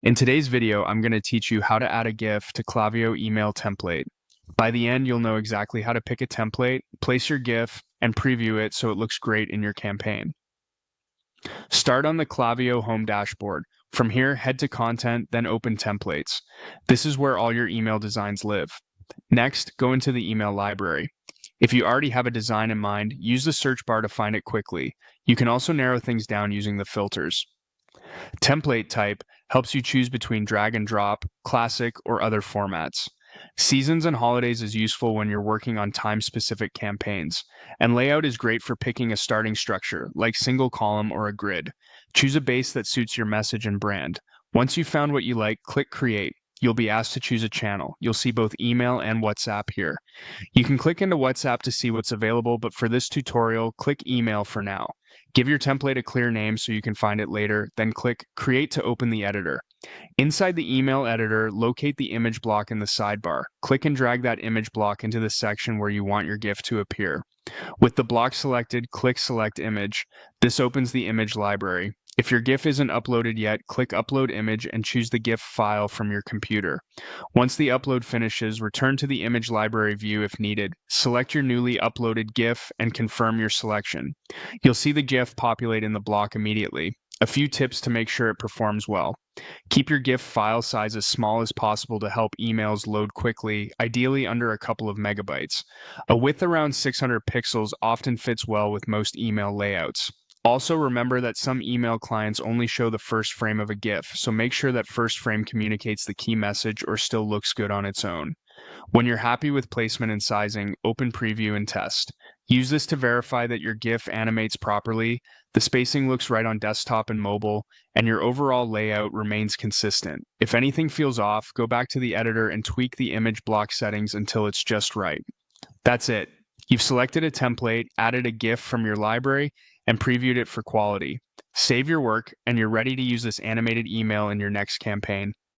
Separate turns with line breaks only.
In today's video, I'm going to teach you how to add a GIF to Klaviyo email template. By the end, you'll know exactly how to pick a template, place your GIF, and preview it so it looks great in your campaign. Start on the Klaviyo home dashboard. From here, head to Content, then open Templates. This is where all your email designs live. Next, go into the email library. If you already have a design in mind, use the search bar to find it quickly. You can also narrow things down using the filters. Template type helps you choose between drag and drop, classic, or other formats. Seasons and holidays is useful when you're working on time-specific campaigns. And layout is great for picking a starting structure, like single column or a grid. Choose a base that suits your message and brand. Once you've found what you like, click Create. You'll be asked to choose a channel. You'll see both email and WhatsApp here. You can click into WhatsApp to see what's available, but for this tutorial, click Email for now. Give your template a clear name so you can find it later, then click Create to open the editor. Inside the email editor, locate the image block in the sidebar. Click and drag that image block into the section where you want your GIF to appear. With the block selected, click Select Image. This opens the image library. If your GIF isn't uploaded yet, click Upload Image and choose the GIF file from your computer. Once the upload finishes, return to the image library view if needed. Select your newly uploaded GIF and confirm your selection. You'll see the GIF populate in the block immediately. A few tips to make sure it performs well. Keep your GIF file size as small as possible to help emails load quickly, ideally under a couple of megabytes. A width around 600 pixels often fits well with most email layouts. Also remember that some email clients only show the first frame of a GIF, so make sure that first frame communicates the key message or still looks good on its own. When you're happy with placement and sizing, open Preview and test. Use this to verify that your GIF animates properly, the spacing looks right on desktop and mobile, and your overall layout remains consistent. If anything feels off, go back to the editor and tweak the image block settings until it's just right. That's it. You've selected a template, added a GIF from your library, and previewed it for quality. Save your work, and you're ready to use this animated email in your next campaign.